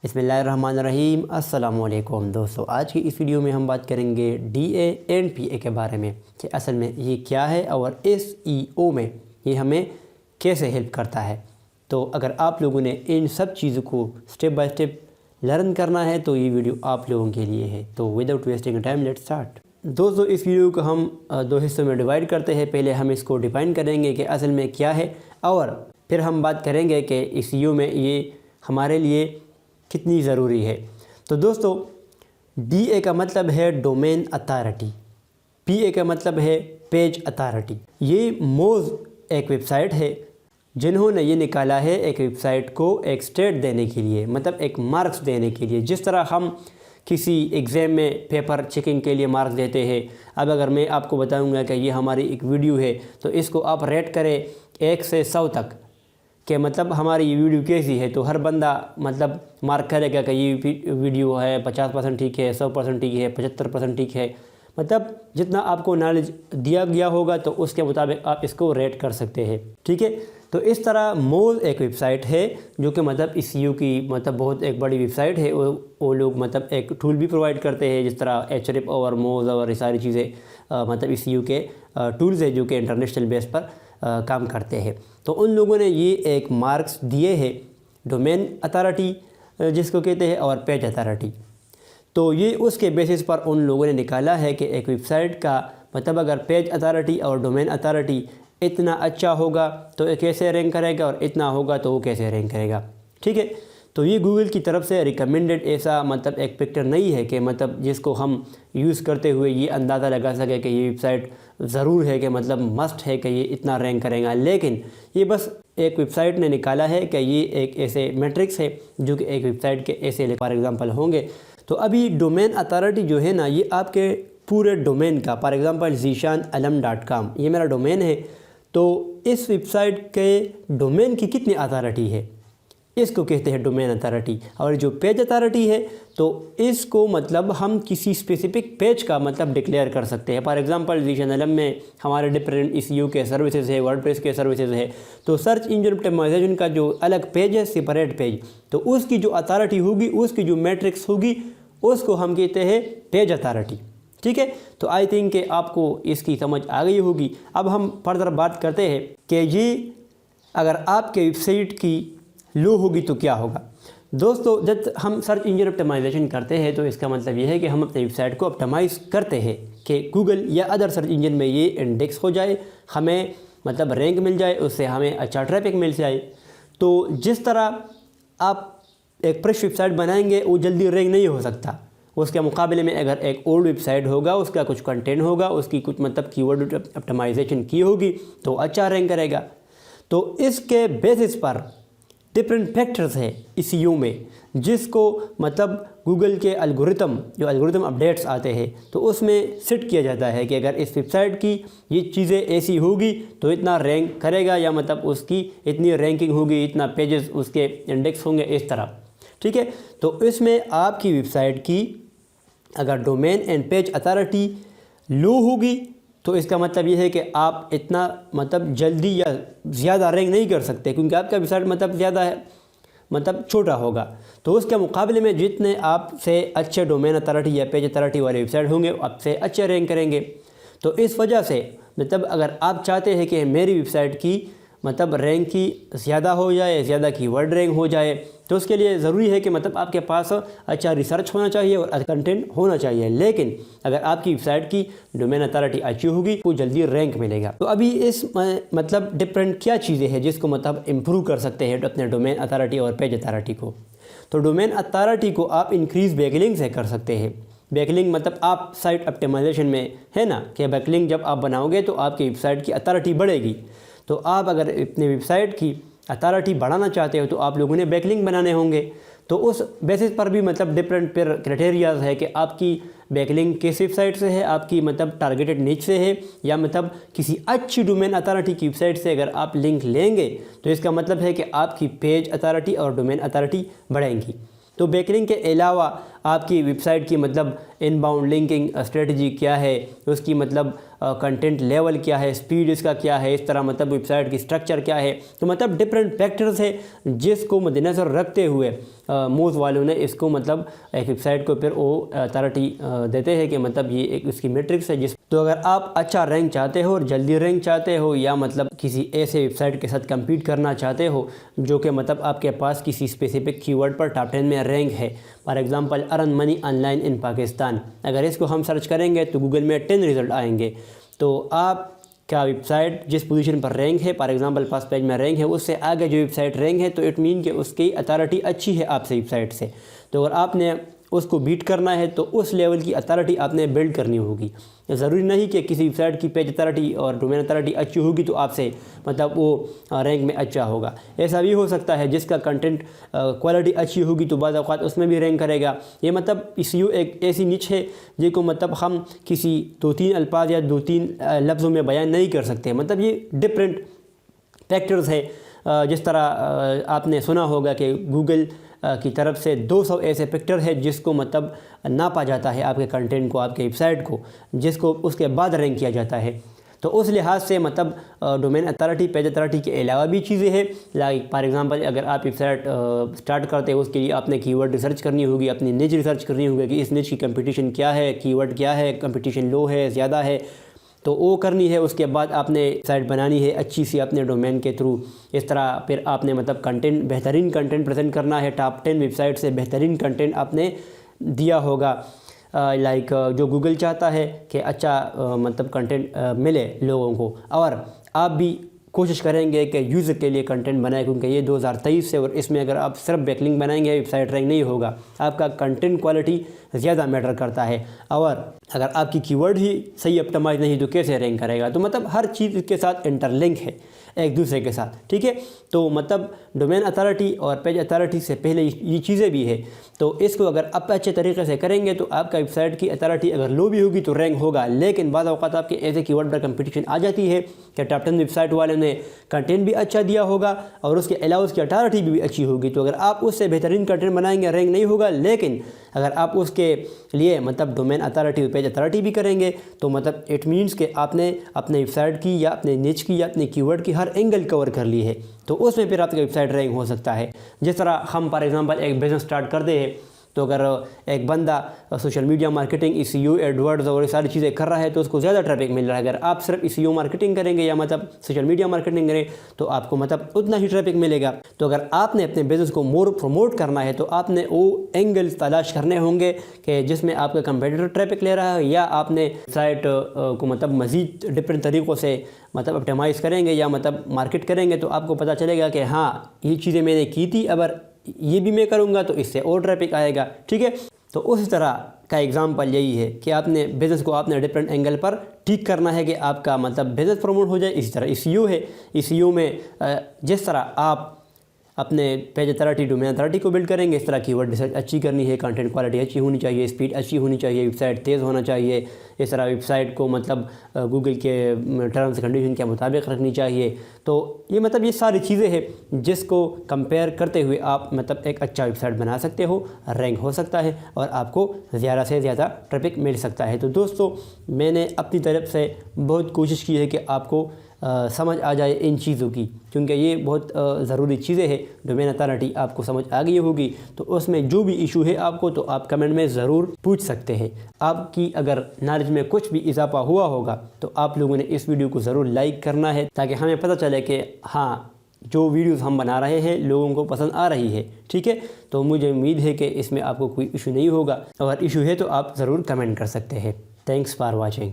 बिस्मिल्लाहिर्रहमानिर्रहीम। अस्सलामुअलैकुम दोस्तों, आज की इस वीडियो में हम बात करेंगे DA एंड PA के बारे में कि असल में ये क्या है और SEO में ये हमें कैसे हेल्प करता है। तो अगर आप लोगों ने इन सब चीज़ों को स्टेप बाय स्टेप लर्न करना है तो ये वीडियो आप लोगों के लिए है। तो without wasting time let's start. दोस्तों, इस वीडियो को हम दो हिस्सों में डिवाइड करते हैं। पहले हम इसको डिफाइन करेंगे कि असल में क्या है और फिर हम बात करेंगे कि SEO में ये हमारे लिए कितनी ज़रूरी है। तो दोस्तों, DA का मतलब है डोमेन अथॉरिटी, PA का मतलब है पेज अथॉरिटी। ये मोज़ एक वेबसाइट है जिन्होंने ये निकाला है एक वेबसाइट को एक स्टेट देने के लिए, मतलब एक मार्क्स देने के लिए। जिस तरह हम किसी एग्ज़ाम में पेपर चेकिंग के लिए मार्क्स देते हैं। अब अगर मैं आपको बताऊंगा कि ये हमारी एक वीडियो है तो इसको आप रेट करें 1 से 100 तक कि मतलब हमारी ये वीडियो कैसी है, तो हर बंदा मतलब मार्क करेगा कि ये वीडियो है 50% ठीक है, 100% ठीक है, 75% ठीक है। मतलब जितना आपको नॉलेज दिया गया होगा तो उसके मुताबिक आप इसको रेट कर सकते हैं, ठीक है। तो इस तरह मोज़ एक वेबसाइट है जो कि मतलब SEO की मतलब बहुत एक बड़ी वेबसाइट है। वो लोग मतलब एक टूल भी प्रोवाइड करते हैं, जिस तरह Ahrefs और मोज़ और ये सारी चीज़ें मतलब SEO के टूल्स है जो कि इंटरनेशनल बेस पर काम करते हैं। तो उन लोगों ने ये एक मार्क्स दिए हैं, डोमेन अथॉरिटी जिसको कहते हैं और पेज अथॉरिटी। तो ये उसके बेसिस पर उन लोगों ने निकाला है कि एक वेबसाइट का मतलब अगर पेज अथॉरिटी और डोमेन अथॉरिटी इतना अच्छा होगा तो ये कैसे रैंक करेगा और इतना होगा तो वो कैसे रैंक करेगा, ठीक है। तो ये गूगल की तरफ से रिकमेंडेड ऐसा मतलब एक पिक्चर नहीं है कि मतलब जिसको हम यूज़ करते हुए ये अंदाज़ा लगा सके कि ये वेबसाइट ज़रूर है कि मतलब मस्ट है कि ये इतना रैंक करेगा। लेकिन ये बस एक वेबसाइट ने निकाला है कि ये एक ऐसे मैट्रिक्स है जो कि एक वेबसाइट के ऐसे फॉर एग्ज़ाम्पल होंगे। तो अभी डोमेन अथॉरिटी जो है ना, ये आपके पूरे डोमेन का, फॉर एग्ज़ाम्पल ज़ीशानआलम.com ये मेरा डोमेन है। तो इस वेबसाइट के डोमेन की कितनी अथॉरिटी है, इसको कहते हैं डोमेन अथॉरिटी। और जो पेज अथॉरिटी है तो इसको मतलब हम किसी स्पेसिफिक पेज का मतलब डिक्लेयर कर सकते हैं। फॉर एग्जांपल ज़ीशानआलम में हमारे डिफरेंट SEO के सर्विसेज है, वर्डप्रेस के सर्विसेज है। तो सर्च इंजन ऑप्टिमाइजेशन का जो अलग पेज है, सेपरेट पेज, तो उसकी जो अथॉरिटी होगी, उसकी जो मैट्रिक्स होगी, उसको हम कहते हैं पेज अथॉरिटी, ठीक है। तो आई थिंक कि आपको इसकी समझ आ गई होगी। अब हम फर्दर बात करते हैं कि ये अगर आपके वेबसाइट की लो होगी तो क्या होगा। दोस्तों, जब हम सर्च इंजन ऑप्टिमाइजेशन करते हैं तो इसका मतलब ये है कि हम अपनी वेबसाइट को ऑप्टिमाइज़ करते हैं कि गूगल या अदर सर्च इंजन में ये इंडेक्स हो जाए, हमें मतलब रैंक मिल जाए, उससे हमें अच्छा ट्रैफिक मिल जाए। तो जिस तरह आप एक फ्रेश वेबसाइट बनाएंगे वो जल्दी रैंक नहीं हो सकता। उसके मुकाबले में अगर एक ओल्ड वेबसाइट होगा, उसका कुछ कंटेंट होगा, उसकी कुछ मतलब कीवर्ड ऑप्टिमाइजेशन की होगी तो अच्छा रैंक करेगा। तो इसके बेसिस पर डिफरेंट फैक्टर्स है SEO में, जिसको मतलब गूगल के जो एल्गोरिथम अपडेट्स आते हैं तो उसमें सेट किया जाता है कि अगर इस वेबसाइट की ये चीज़ें ऐसी होगी तो इतना रैंक करेगा, या मतलब उसकी इतनी रैंकिंग होगी, इतना पेजेस उसके इंडेक्स होंगे, इस तरह, ठीक है। तो इसमें आपकी वेबसाइट की अगर डोमेन एंड पेज अथॉरिटी लो होगी तो इसका मतलब ये है कि आप इतना मतलब जल्दी या ज़्यादा रैंक नहीं कर सकते, क्योंकि आपका वेबसाइट मतलब ज़्यादा है, मतलब छोटा होगा। तो उसके मुकाबले में जितने आपसे अच्छे डोमेन अथॉरिटी या पेज अथॉरिटी वाले वेबसाइट होंगे आपसे अच्छे रैंक करेंगे। तो इस वजह से मतलब अगर आप चाहते हैं कि मेरी वेबसाइट की मतलब रैंक की ज़्यादा हो जाए, ज़्यादा कीवर्ड रैंक हो जाए, तो उसके लिए ज़रूरी है कि मतलब आपके पास अच्छा रिसर्च होना चाहिए और कंटेंट होना चाहिए। लेकिन अगर आपकी वेबसाइट की डोमेन अथॉरिटी अच्छी होगी तो जल्दी रैंक मिलेगा। तो अभी इस मतलब डिफरेंट क्या चीज़ें हैं जिसको मतलब इम्प्रूव कर सकते हैं अपने डोमेन अथॉरिटी और पेज अथॉरिटी को। तो डोमेन अथॉरिटी को आप इंक्रीज़ बैकलिंक से कर सकते हैं। बैकलिंक मतलब आप साइट ऑप्टिमाइजेशन में है ना कि बैकलिंक जब आप बनाओगे तो आपकी वेबसाइट की अथॉरिटी बढ़ेगी। तो आप अगर अपनी वेबसाइट की अथॉरिटी बढ़ाना चाहते हो तो आप लोगों ने बैकलिंक बनाने होंगे। तो उस बेसिस पर भी मतलब डिफरेंट फिर क्राइटेरियाज है कि आपकी बैकलिंक किस वेबसाइट से है, आपकी मतलब टारगेटेड नीच से है, या मतलब किसी अच्छी डोमेन अथॉरिटी की वेबसाइट से अगर आप लिंक लेंगे तो इसका मतलब है कि आपकी पेज अथॉरिटी और डोमेन अथॉरिटी बढ़ेंगी। तो बैकलिंक के अलावा आपकी वेबसाइट की मतलब इनबाउंड लिंकिंग स्ट्रेटजी क्या है, उसकी मतलब कंटेंट लेवल क्या है, स्पीड इसका क्या है, इस तरह मतलब वेबसाइट की स्ट्रक्चर क्या है। तो मतलब डिफरेंट फैक्टर्स है जिसको मद्देनज़र रखते हुए मोस्ट वालों ने इसको मतलब एक वेबसाइट को फिर वो अथॉरिटी देते हैं कि मतलब ये एक उसकी मैट्रिक्स है जिस तो अगर आप अच्छा रैंक चाहते हो और जल्दी रैंक चाहते हो या मतलब किसी ऐसे वेबसाइट के साथ कम्पीट करना चाहते हो जो कि मतलब आपके पास किसी स्पेसिफिक कीवर्ड पर टॉप 10 में रैंक है, for example earn money online in Pakistan, अगर इसको हम सर्च करेंगे तो गूगल में 10 रिज़ल्ट आएंगे। तो आप क्या वेबसाइट जिस पोजीशन पर रैंक है, फॉर एग्जांपल फर्स्ट पेज में रैंक है, उससे आगे जो वेबसाइट रैंक है तो इट मीन कि उसकी अथॉरिटी अच्छी है आपसे वेबसाइट से। तो अगर आपने उसको बीट करना है तो उस लेवल की अथॉरिटी आपने बिल्ड करनी होगी। ज़रूरी नहीं कि किसी वेबसाइट की पेज अथॉरिटी और डोमेन अथॉरिटी अच्छी होगी तो आपसे मतलब वो रैंक में अच्छा होगा। ऐसा भी हो सकता है जिसका कंटेंट क्वालिटी अच्छी होगी तो बाज़ औक़ात उसमें भी रैंक करेगा। ये मतलब SEO एक ऐसी निच है जिसको मतलब हम किसी 2-3 अल्फाज या 2-3 लफ्ज़ों में बयान नहीं कर सकते। मतलब ये डिफरेंट फैक्टर्स है। जिस तरह आपने सुना होगा कि गूगल की तरफ से 200 ऐसे फैक्टर है जिसको मतलब नापा जाता है आपके कंटेंट को, आपके वेबसाइट को, जिसको उसके बाद रैंक किया जाता है। तो उस लिहाज से मतलब डोमेन अथॉरिटी, पेज अथॉरिटी के अलावा भी चीज़ें हैं। लाइक फॉर एग्जांपल अगर आप वेबसाइट स्टार्ट करते हो उसके लिए आपने कीवर्ड रिसर्च करनी होगी, अपनी निच रिसर्च करनी होगी कि इस निच की कंपटीशन क्या है, कीवर्ड क्या है, कंपटीशन लो है, ज़्यादा है, तो वो करनी है। उसके बाद आपने साइट बनानी है अच्छी सी अपने डोमेन के थ्रू। इस तरह फिर आपने मतलब कंटेंट, बेहतरीन कंटेंट प्रेजेंट करना है। टॉप 10 वेबसाइट से बेहतरीन कंटेंट आपने दिया होगा। लाइक जो गूगल चाहता है कि अच्छा मतलब कंटेंट मिले लोगों को, और आप भी कोशिश करेंगे कि यूज़र के लिए कंटेंट बनाए, क्योंकि ये 2023 से और इसमें अगर आप सिर्फ बैकलिंक बनाएंगे वेबसाइट रैंक नहीं होगा। आपका कंटेंट क्वालिटी ज़्यादा मैटर करता है, और अगर आपकी कीवर्ड ही सही ऑप्टिमाइज नहीं तो कैसे रैंक करेगा। तो मतलब हर चीज़ के साथ इंटरलिंक है एक दूसरे के साथ, ठीक है। तो मतलब डोमेन अथॉरिटी और पेज अथॉरिटी से पहले ये चीज़ें भी है। तो इसको अगर आप अच्छे तरीके से करेंगे तो आपका वेबसाइट की अथॉरिटी अगर लो भी होगी तो रैंक होगा। लेकिन बाद औक़ात आपके ऐसे कीवर्ड पर कंपटीशन आ जाती है कि टॉप 10 वेबसाइट वाले ने कंटेंट भी अच्छा दिया होगा और उसके अलावा उसकी अथॉरिटी भी अच्छी होगी। तो अगर आप उससे बेहतरीन कंटेंट बनाएंगे रैंक नहीं होगा। लेकिन अगर आप उसके लिए मतलब डोमेन अथॉरिटी और पेज अथॉरिटी भी करेंगे तो मतलब इट मीन्स कि आपने अपने वेबसाइट की या अपने निच की या अपने कीवर्ड की हर एंगल कवर कर ली है, तो उसमें फिर आपका वेबसाइट रैंक हो सकता है। जिस तरह हम फॉर एग्जांपल एक बिज़नेस स्टार्ट करते हैं, तो अगर एक बंदा social media marketing, SEO, AdWords और ये सारी चीज़ें कर रहा है तो उसको ज़्यादा ट्रैफिक मिल रहा है। अगर आप सिर्फ SEO मार्केटिंग करेंगे या मतलब सोशल मीडिया मार्केटिंग करें तो आपको मतलब उतना ही ट्रैफिक मिलेगा। तो अगर आपने अपने बिज़नेस को मोर प्रमोट करना है तो आपने वो एंगल्स तलाश करने होंगे कि जिसमें आपका कंपेटिटर ट्रैफिक ले रहा है, या आपने साइट को मतलब मज़ीद डिफरेंट तरीक़ों से मतलब ऑप्टिमाइज़ करेंगे या मतलब मार्केट करेंगे, तो आपको पता चलेगा कि हाँ ये चीज़ें मैंने की थी, अगर ये भी मैं करूँगा तो इससे और ट्रैफिक आएगा, ठीक है। तो उस तरह का एग्जांपल यही है कि आपने बिज़नेस को आपने डिफरेंट एंगल पर ठीक करना है कि आपका मतलब बिज़नेस प्रमोट हो जाए। इसी तरह SEO है, SEO में जिस तरह आप अपने पेज अथॉरिटी, डोमेन अथॉरिटी को बिल्ड करेंगे, इस तरह कीवर्ड रिसर्च अच्छी करनी है, कंटेंट क्वालिटी अच्छी होनी चाहिए, स्पीड अच्छी होनी चाहिए, वेबसाइट तेज़ होना चाहिए। इस तरह वेबसाइट को मतलब गूगल के टर्म्स कंडीशन के मुताबिक रखनी चाहिए। तो ये मतलब ये सारी चीज़ें हैं जिसको कंपेयर करते हुए आप मतलब एक अच्छा वेबसाइट बना सकते हो, रैंक हो सकता है और आपको ज़्यादा से ज़्यादा ट्रैफिक मिल सकता है। तो दोस्तों मैंने अपनी तरफ से बहुत कोशिश की है कि आपको समझ आ जाए इन चीज़ों की, क्योंकि ये बहुत ज़रूरी चीज़ें हैं। डोमेन अथॉरिटी आपको समझ आ गई होगी तो उसमें जो भी इशू है आपको तो आप कमेंट में ज़रूर पूछ सकते हैं। आपकी अगर नॉलेज में कुछ भी इजाफा हुआ होगा तो आप लोगों ने इस वीडियो को ज़रूर लाइक करना है, ताकि हमें पता चले कि हाँ जो वीडियोस हम बना रहे हैं लोगों को पसंद आ रही है, ठीक है। तो मुझे उम्मीद है कि इसमें आपको कोई इशू नहीं होगा, अगर इशू है तो आप ज़रूर कमेंट कर सकते हैं। Thanks for watching.